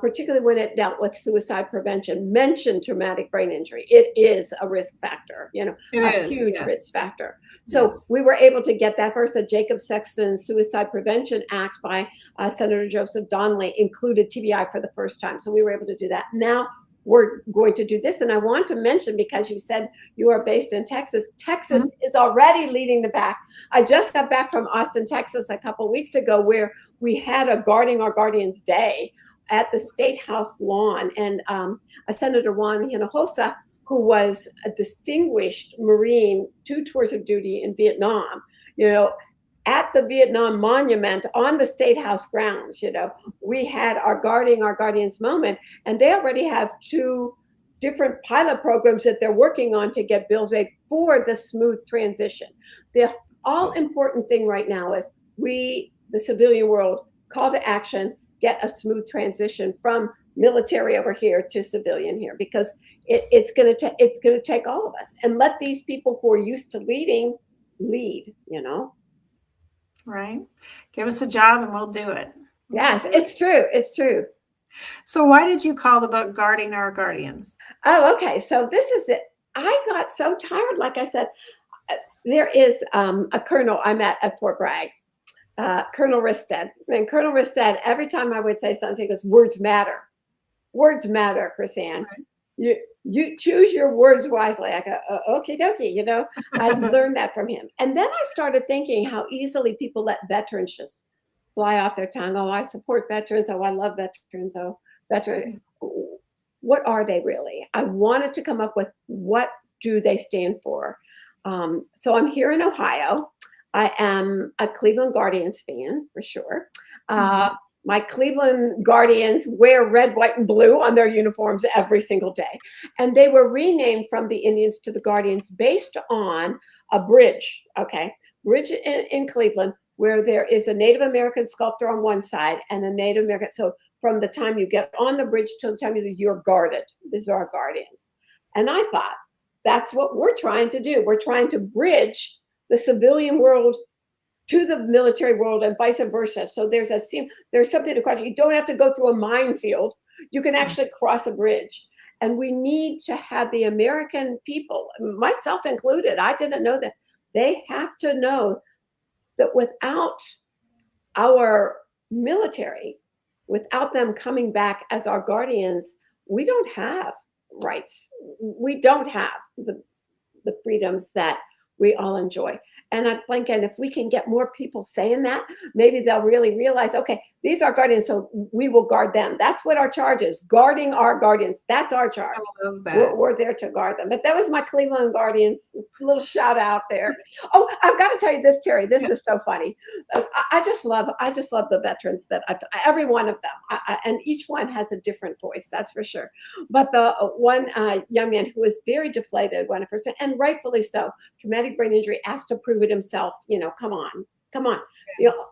particularly when it dealt with suicide prevention, mentioned traumatic brain injury. It is a risk factor, a huge risk factor. So we were able to get that first. The Jacob Sexton Suicide Prevention Act by Senator Joseph Donnelly included TBI for the first time. So we were able to do that. Now we're going to do this. And I want to mention, because you said you are based in Texas, Texas is already leading the pack. I just got back from Austin, Texas a couple of weeks ago, where we had a Guarding Our Guardians Day at the State House lawn. And Senator Juan Hinojosa, who was a distinguished Marine, 2 tours of duty in Vietnam, at the Vietnam Monument on the State House grounds, we had our Guarding Our Guardians moment, and they already have 2 different pilot programs that they're working on to get bills made for the smooth transition. The all important thing right now is we, the civilian world, call to action, get a smooth transition from military over here to civilian here, because it's going to take all of us, and let these people who are used to leading lead. Right. Give us a job and we'll do it. Yes, it's true. It's true. So why did you call the book Guarding Our Guardians? Oh, okay. So this is it. I got so tired. Like I said, there is a colonel I met at Fort Bragg, Colonel Risted. And Colonel Risted, every time I would say something, he goes, words matter. Words matter, Chrisanne. Right. You choose your words wisely. I go, okie dokie, I learned that from him. And then I started thinking how easily people let veterans just fly off their tongue. Oh, I support veterans. Oh, I love veterans. Oh, veterans. What are they really? I wanted to come up with, what do they stand for? So I'm here in Ohio. I am a Cleveland Guardians fan, for sure. My Cleveland Guardians wear red, white, and blue on their uniforms every single day. And they were renamed from the Indians to the Guardians based on a bridge, bridge in Cleveland, where there is a Native American sculptor on one side and a Native American. So from the time you get on the bridge till the time you're guarded, these are our guardians. And I thought, that's what we're trying to do. We're trying to bridge the civilian world to the military world and vice versa. So there's something to cross. You don't have to go through a minefield. You can actually cross a bridge. And we need to have the American people, myself included, I didn't know that, they have to know that without our military, without them coming back as our guardians, we don't have rights. We don't have the freedoms that we all enjoy. And I'm thinking, if we can get more people saying that, maybe they'll really realize, okay, these are guardians, so we will guard them. That's what our charge is, guarding our guardians. That's our charge. I love that. We're there to guard them. But that was my Cleveland Guardians, little shout out there. Oh, I've got to tell you this, Terry. This is so funny. I just love the veterans that every one of them, and each one has a different voice. That's for sure. But the one young man who was very deflated when I first met, and rightfully so, traumatic brain injury, asked to prove it himself. Come on.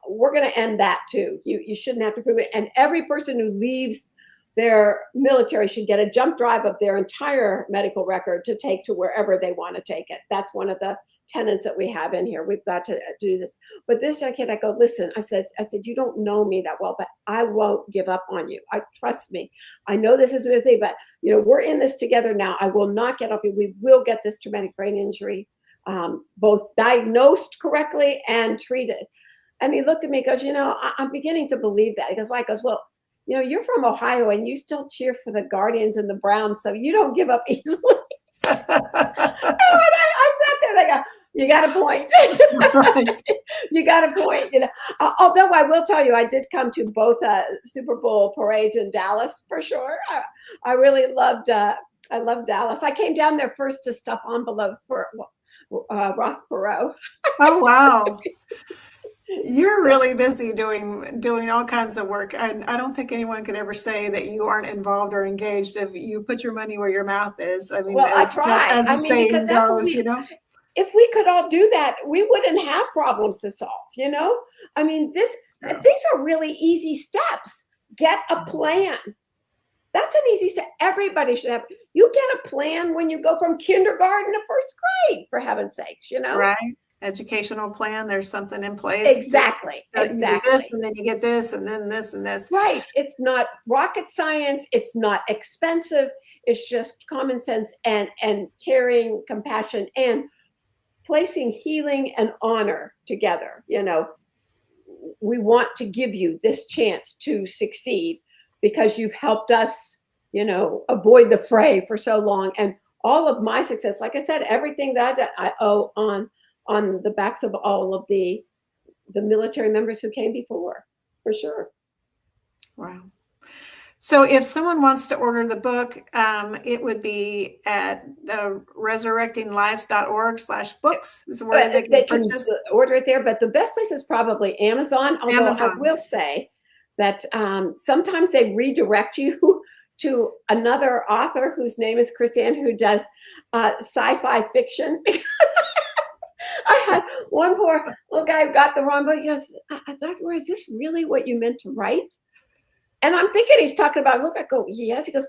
We're going to end that too. You shouldn't have to prove it. And every person who leaves their military should get a jump drive of their entire medical record to take to wherever they want to take it. That's one of the tenets that we have in here. We've got to do this. But this young kid, I go, listen, I said, you don't know me that well, but I won't give up on you. Trust me. I know this is a thing, but we're in this together now. I will not get up. We will get this traumatic brain injury both diagnosed correctly and treated. And he looked at me and goes, I'm beginning to believe that. He goes, why? He goes, well, you're from Ohio and you still cheer for the Guardians and the Browns, so you don't give up easily. And I sat there and I go, you got a point. You got a point. Although I will tell you, I did come to both Super Bowl parades in Dallas for sure. I really loved. I loved Dallas. I came down there first to stuff envelopes for Ross Perot. Oh wow. You're really busy doing all kinds of work. And I don't think anyone could ever say that you aren't involved or engaged if you put your money where your mouth is. I mean, well, I try. As the saying because that's goes, If we could all do that, we wouldn't have problems to solve, I mean, these are really easy steps. Get a plan. That's an easy step. Everybody should have. You get a plan when you go from kindergarten to first grade, for heaven's sakes, Right. Educational plan. There's something in place. Exactly. You do this, and then you get this, and then this, and this. Right. It's not rocket science. It's not expensive. It's just common sense and caring, compassion, and placing healing and honor together. We want to give you this chance to succeed because you've helped us, avoid the fray for so long. And all of my success, like I said, everything that I owe on the backs of all of the military members who came before, for sure. Wow. So if someone wants to order the book, it would be at the resurrectinglives.org/books is where they can order it there. But the best place is probably Amazon. Although I will say that sometimes they redirect you to another author whose name is Chrisanne, who does sci-fi fiction. I had one poor little guy who got the wrong book. He goes, Dr. Roy, is this really what you meant to write? And I'm thinking he's talking about a book. I go, yes. He goes,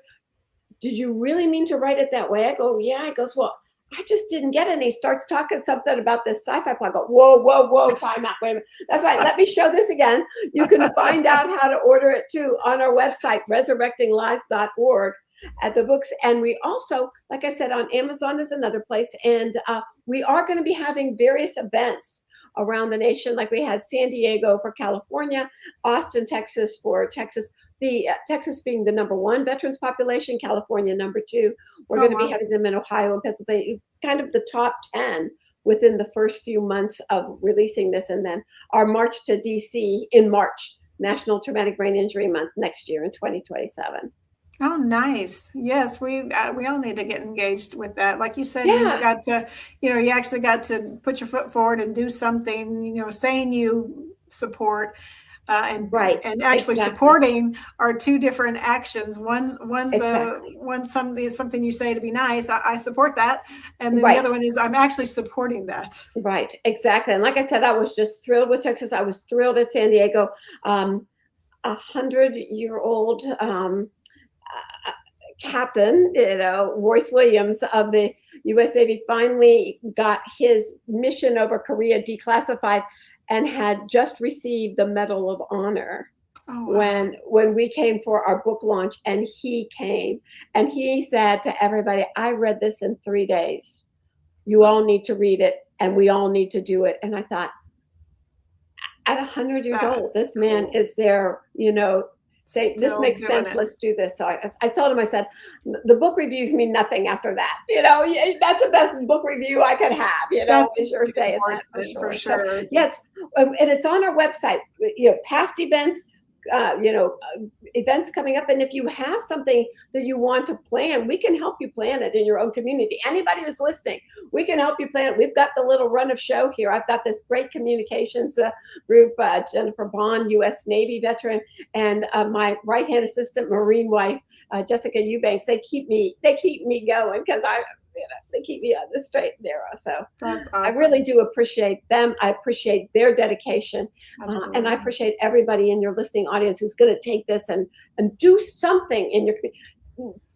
did you really mean to write it that way? I go, yeah. He goes, well, I just didn't get it. And he starts talking something about this sci-fi plot. I go, whoa, time out. Wait a minute. That's right. Let me show this again. You can find out how to order it too on our website, resurrectinglives.org. at the books. And we also, like I said, on Amazon is another place. And we are going to be having various events around the nation. Like we had San Diego for California, Austin, Texas for Texas, Texas being the #1 veterans population, California #2. We're going to be having them in Ohio and Pennsylvania, kind of the top 10 within the first few months of releasing this. And then our march to DC in March, National Traumatic Brain Injury Month next year in 2027. Oh, nice. Yes, we all need to get engaged with that. Like you said, you got to, you actually got to put your foot forward and do something, saying you support and actually supporting are two different actions. One's something you say to be nice. I support that. And then the other one is I'm actually supporting that. Right. Exactly. And like I said, I was just thrilled with Texas. I was thrilled at San Diego. 100-year-old captain, Royce Williams of the U.S. Navy finally got his mission over Korea declassified and had just received the Medal of Honor when we came for our book launch. And he came and he said to everybody, I read this in 3 days. You all need to read it and we all need to do it. And I thought, at 100 years old, this man is there, this makes sense. Let's do this. So I told him, I said, the book reviews mean nothing after that. That's the best book review I could have, as you're saying that for sure. So, yes. And it's on our website, past events, events coming up. And if you have something that you want to plan, we can help you plan it in your own community. Anybody who's listening, we can help you plan it. We've got the little run of show here. I've got this great communications group, Jennifer Bond, U.S. Navy veteran, and my right-hand assistant, Marine wife, Jessica Eubanks. They keep me going because they keep me on the straight and narrow. So that's awesome. I really do appreciate them. I appreciate their dedication. And I appreciate everybody in your listening audience who's going to take this and do something in your community.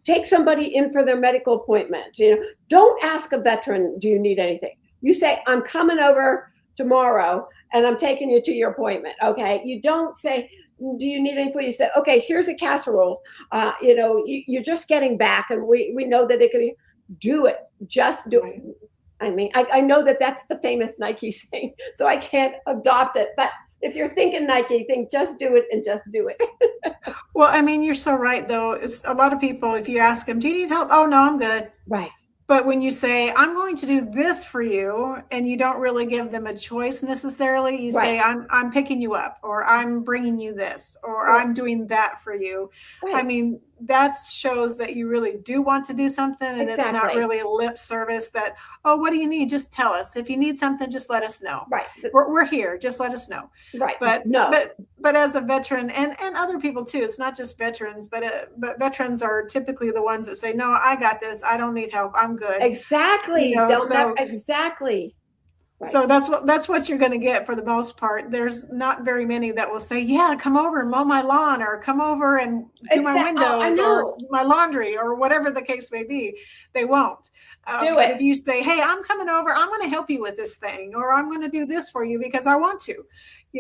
Take somebody in for their medical appointment. Don't ask a veteran, do you need anything? You say, I'm coming over tomorrow and I'm taking you to your appointment. Okay. You don't say, do you need any food? You say, okay, here's a casserole. You're just getting back, and we know that it could be, do it. Just do it. I mean, I know that that's the famous Nike saying, so I can't adopt it. But if you're thinking Nike, think just do it and just do it. Well, I mean, you're so right, though. It's a lot of people, if you ask them, do you need help? Oh, no, I'm good. Right. But when you say, I'm going to do this for you, and you don't really give them a choice necessarily, you say, I'm picking you up, or I'm bringing you this, or I'm doing that for you. Right. I mean, that shows that you really do want to do something, and it's not really a lip service that, oh, what do you need? Just tell us. If you need something, just let us know. Right. We're here. Just let us know. Right. But as a veteran, and other people too, it's not just veterans, but veterans are typically the ones that say, no, I got this. I don't need help. I'm good. Exactly. Exactly. Right. So that's what you're going to get for the most part. There's not very many that will say, yeah, come over and mow my lawn, or come over and do my windows, or my laundry, or whatever the case may be. They won't. Do it. If you say, hey, I'm coming over, I'm going to help you with this thing, or I'm going to do this for you because I want to.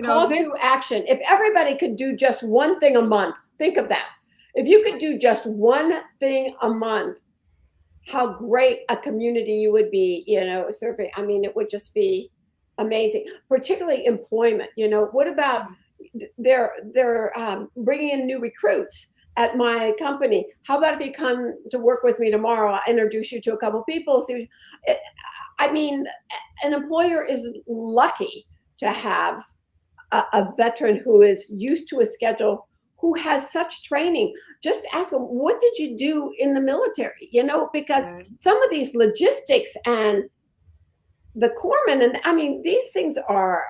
Call to action. If everybody could do just one thing a month, think of that. If you could do just one thing a month, how great a community you would be, serving. I mean, it would just be amazing, particularly employment. What about they're bringing in new recruits at my company? How about if you come to work with me tomorrow? I'll introduce you to a couple of people. I mean, an employer is lucky to have a veteran who is used to a schedule, who has such training. Just ask them, what did you do in the military? Because some of these logistics and the corpsmen, and I mean, these things are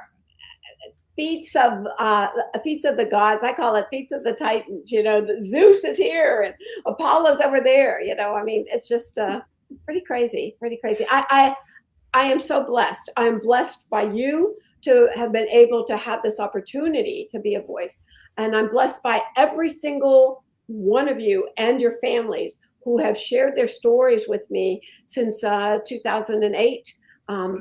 feats of the gods. I call it feats of the Titans. Zeus is here and Apollo's over there. I mean, it's just pretty crazy. I am so blessed. I'm blessed by you to have been able to have this opportunity to be a voice. And I'm blessed by every single one of you and your families who have shared their stories with me since 2008,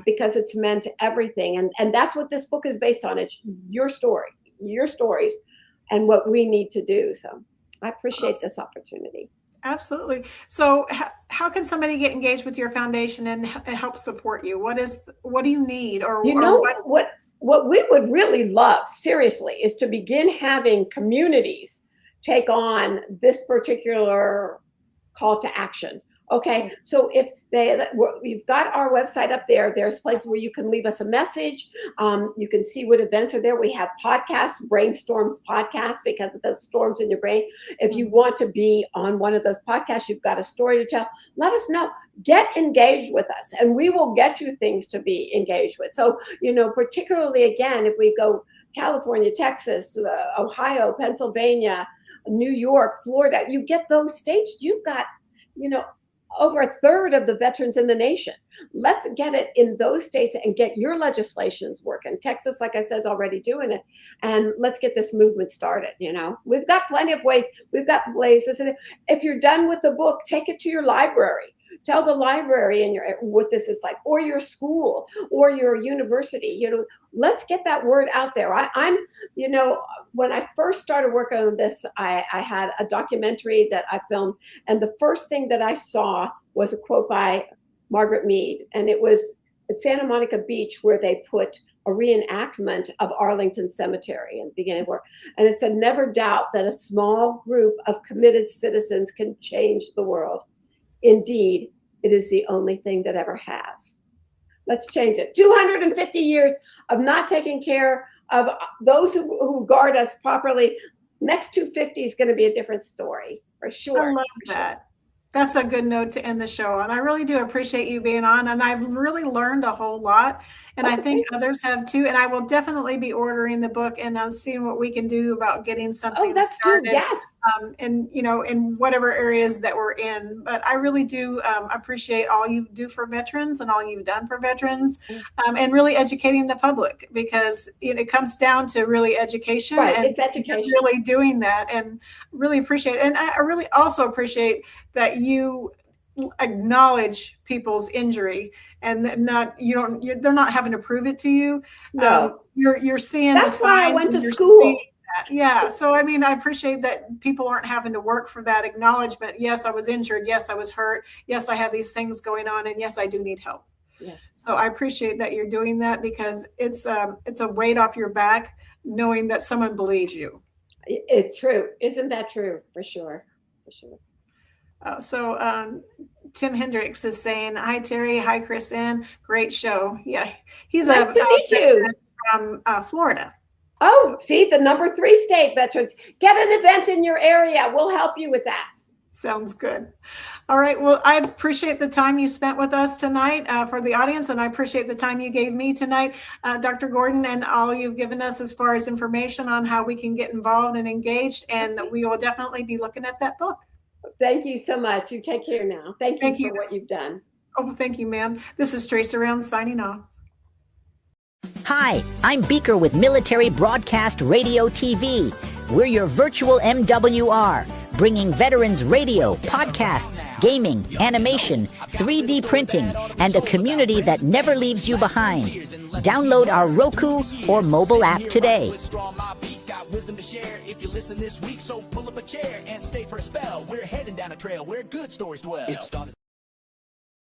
because it's meant everything. And that's what this book is based on. It's your story, your stories, and what we need to do. So I appreciate this opportunity. Absolutely. So how can somebody get engaged with your foundation and help support you? What do you need? Or what we would really love, seriously, is to begin having communities take on this particular call to action. Okay, so if we've got our website up there, there's places where you can leave us a message. You can see what events are there. We have podcasts, Brainstorms podcasts, because of those storms in your brain. If you want to be on one of those podcasts, you've got a story to tell, let us know. Get engaged with us, and we will get you things to be engaged with. So, particularly, again, if we go California, Texas, Ohio, Pennsylvania, New York, Florida, you get those states, you've got, over a third of the veterans in the nation. Let's get it in those states and get your legislations working. Texas, like I said, is already doing it. And let's get this movement started. We've got plenty of ways. We've got places. If you're done with the book, take it to your library. Tell the library what this is like, or your school, or your university. Let's get that word out there. I'm when I first started working on this, I had a documentary that I filmed, and the first thing that I saw was a quote by Margaret Mead, and it was at Santa Monica Beach, where they put a reenactment of Arlington Cemetery in the beginning of work. And it said, never doubt that a small group of committed citizens can change the world. Indeed, it is the only thing that ever has. Let's change it. 250 years of not taking care of those who guard us properly. Next 250 is going to be a different story, for sure. I love that. Sure. That's a good note to end the show. And I really do appreciate you being on. And I've really learned a whole lot. And I think others have too. And I will definitely be ordering the book and seeing what we can do about getting something started. Yes. In whatever areas that we're in. But I really do appreciate all you do for veterans and all you've done for veterans, and really educating the public, because it comes down to really education. Right. And it's education. Really doing that, and really appreciate it. And I really also appreciate that you acknowledge people's injury and they're not having to prove it to you. No. You're seeing that's the why I signs went to and you're school. seeing that. Yeah. So, I mean, I appreciate that people aren't having to work for that acknowledgement. Yes, I was injured. Yes, I was hurt. Yes, I have these things going on. And yes, I do need help. Yeah. So I appreciate that you're doing that, because it's a weight off your back knowing that someone believes you. It's true. Isn't that true? For sure. For sure. So Tim Hendricks is saying, hi, Terry. Hi, Chrisanne. Great show. Yeah. He's nice to meet you. From Florida. Oh, see, the number 3 state veterans. Get an event in your area. We'll help you with that. Sounds good. All right. Well, I appreciate the time you spent with us tonight for the audience, and I appreciate the time you gave me tonight, Dr. Gordon, and all you've given us as far as information on how we can get involved and engaged, and we will definitely be looking at that book. Thank you so much. You take care now. Thank you for what you've done. Oh, thank you, ma'am. This is Trace Around signing off. Hi, I'm Beaker with Military Broadcast Radio TV. We're your virtual MWR, bringing veterans radio, podcasts, gaming, animation, 3D printing, and a community that never leaves you behind. Download our Roku or mobile app today. Wisdom to share if you listen this week, so pull up a chair and stay for a spell. We're heading down a trail where good stories dwell.